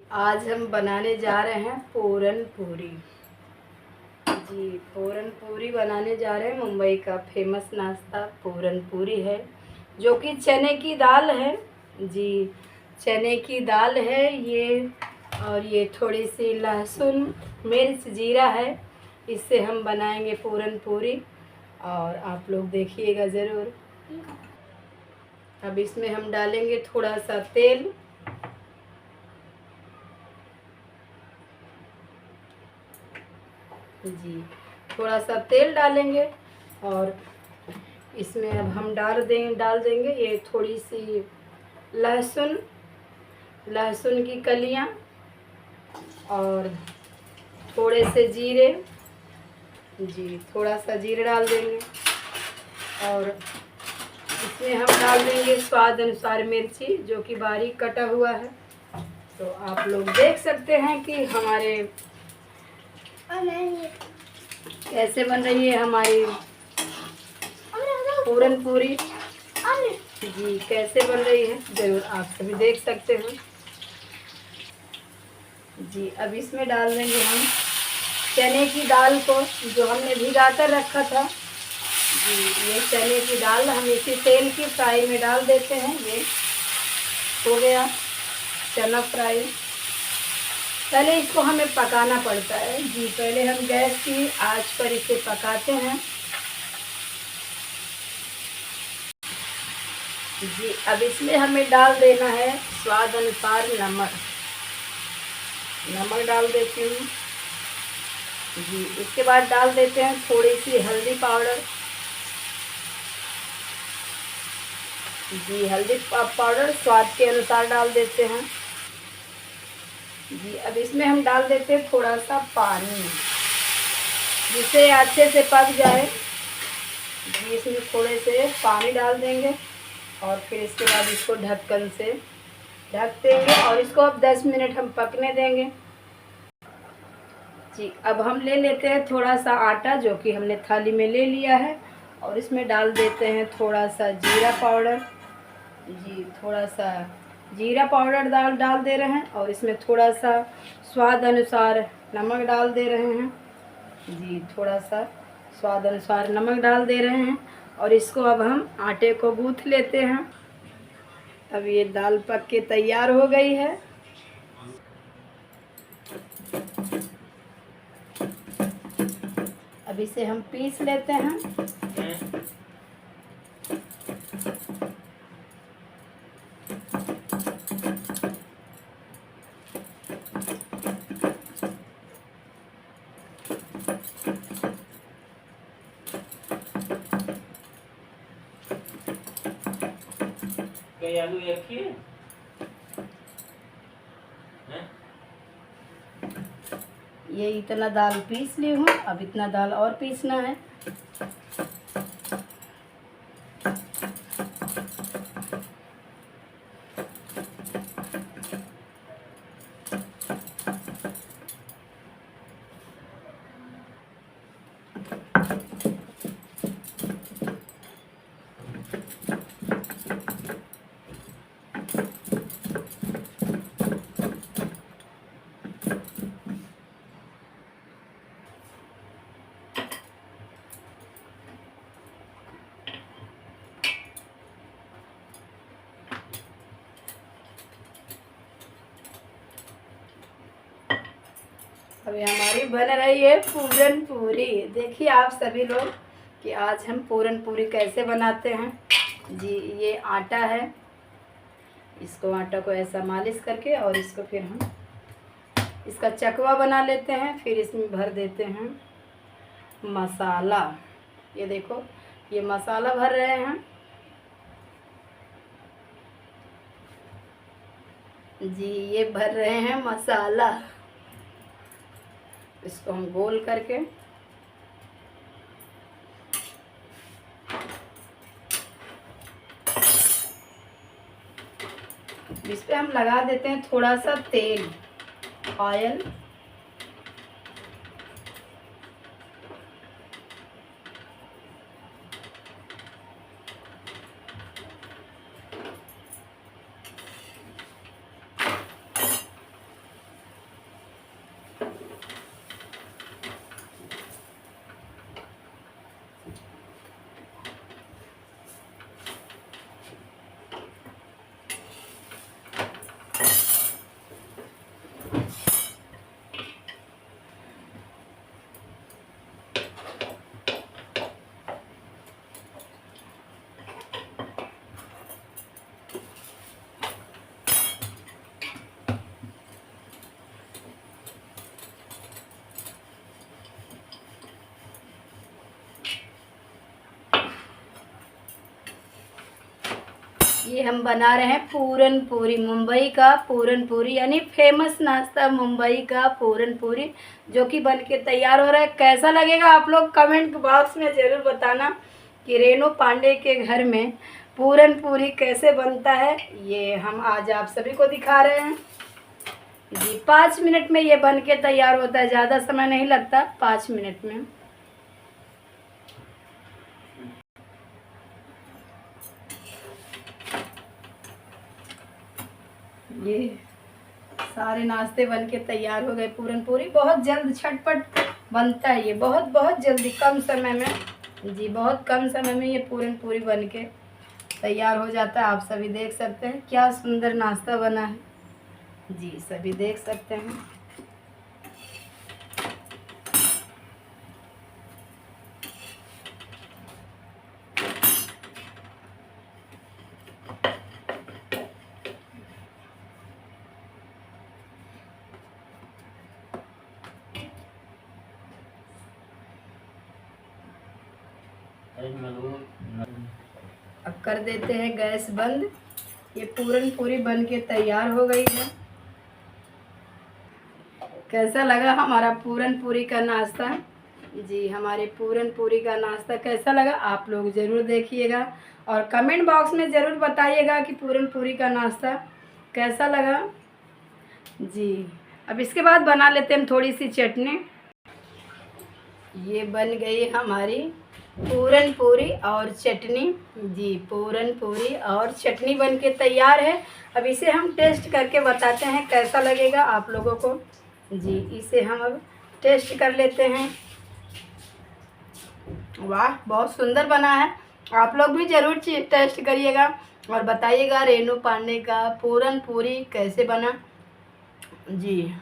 आज हम बनाने जा रहे हैं पूरन पूरी। जी, पूरन पूरी बनाने जा रहे हैं। मुंबई का फेमस नाश्ता पूरन पूरी है, जो कि चने की दाल है। जी, चने की दाल है ये। और ये थोड़ी सी लहसुन, मिर्च, जीरा है। इससे हम बनाएंगे पूरन पूरी, और आप लोग देखिएगा ज़रूर। अब इसमें हम डालेंगे थोड़ा सा तेल। जी, थोड़ा सा तेल डालेंगे, और इसमें अब हम डाल देंगे ये थोड़ी सी लहसुन, लहसुन की कलियां, और थोड़े से जीरे। जी, थोड़ा सा जीरे डाल देंगे, और इसमें हम डाल देंगे स्वाद अनुसार मिर्ची, जो कि बारीक कटा हुआ है। तो आप लोग देख सकते हैं कि हमारे कैसे बन रही है हमारी पूरन पूरी। जी, कैसे बन रही है ज़रूर आप सभी देख सकते हैं। जी, अब इसमें डाल देंगे हम चने की दाल को, जो हमने भिगा कर रखा था। जी, ये चने की दाल हम इसी तेल की फ्राई में डाल देते हैं। ये हो गया चना फ्राई। पहले इसको हमें पकाना पड़ता है। जी, पहले हम गैस की आंच पर इसे पकाते हैं। जी, अब इसमें हमें डाल देना है स्वाद अनुसार नमक। नमक डाल देती हूँ। जी, इसके बाद डाल देते हैं थोड़ी सी हल्दी पाउडर। जी, हल्दी पाउडर स्वाद के अनुसार डाल देते हैं। जी, अब इसमें हम डाल देते हैं थोड़ा सा पानी, जिससे अच्छे से पक जाए। जी, इसमें थोड़े से पानी डाल देंगे, और फिर इसके बाद इसको ढक्कन से ढक देंगे, और इसको अब 10 मिनट हम पकने देंगे। जी, अब हम ले लेते हैं थोड़ा सा आटा, जो कि हमने थाली में ले लिया है, और इसमें डाल देते हैं थोड़ा सा जीरा पाउडर। जी, थोड़ा सा जीरा पाउडर डाल दे रहे हैं, और इसमें थोड़ा सा स्वाद अनुसार नमक डाल दे रहे हैं। जी, थोड़ा सा स्वाद अनुसार नमक डाल दे रहे हैं, और इसको अब हम आटे को गूँथ लेते हैं। अब ये दाल पक के तैयार हो गई है। अब इसे हम पीस लेते हैं। आलू एक ही है? ये इतना दाल पीस ली हूँ, अब इतना दाल और पीसना है। अभी हमारी बन रही है पूरन पूरी। देखिए आप सभी लोग कि आज हम पूरन पूरी कैसे बनाते हैं। जी, ये आटा है। इसको आटा को ऐसा मालिश करके, और इसको फिर हम इसका चकवा बना लेते हैं। फिर इसमें भर देते हैं मसाला। ये देखो, ये मसाला भर रहे हैं। जी, ये भर रहे हैं मसाला। इसको हम गोल करके इस पे हम लगा देते हैं थोड़ा सा तेल, ऑयल। ये हम बना रहे हैं पूरन पूरी, मुंबई का पूरन पूरी, यानी फेमस नाश्ता मुंबई का पूरन पूरी, जो कि बन के तैयार हो रहा है। कैसा लगेगा आप लोग कमेंट बॉक्स में ज़रूर बताना कि रेणु पांडे के घर में पूरन पूरी कैसे बनता है। ये हम आज आप सभी को दिखा रहे हैं जी। 5 मिनट में ये बन के तैयार होता है, ज़्यादा समय नहीं लगता, 5 मिनट में। ये सारे नाश्ते बन के तैयार हो गए। पूरन पूरी बहुत जल्द झटपट बनता है, ये बहुत बहुत जल्दी, कम समय में जी, बहुत कम समय में ये पूरन पूरी बन के तैयार हो जाता है। आप सभी देख सकते हैं क्या सुंदर नाश्ता बना है जी, सभी देख सकते हैं। अब कर देते हैं गैस बंद। ये पूरन पूरी बन के तैयार हो गई है। कैसा लगा हमारा पूरन पूरी का नाश्ता जी? हमारे पूरन पूरी का नाश्ता कैसा लगा आप लोग ज़रूर देखिएगा और कमेंट बॉक्स में ज़रूर बताइएगा कि पूरन पूरी का नाश्ता कैसा लगा जी। अब इसके बाद बना लेते हैं हम थोड़ी सी चटनी। ये बन गई हमारी पूरन पूरी और चटनी जी। पूरन पूरी और चटनी बन के तैयार है। अब इसे हम टेस्ट करके बताते हैं कैसा लगेगा आप लोगों को जी। इसे हम अब टेस्ट कर लेते हैं। वाह, बहुत सुंदर बना है। आप लोग भी ज़रूर टेस्ट करिएगा और बताइएगा रेणु पांडे का पूरन पूरी कैसे बना जी।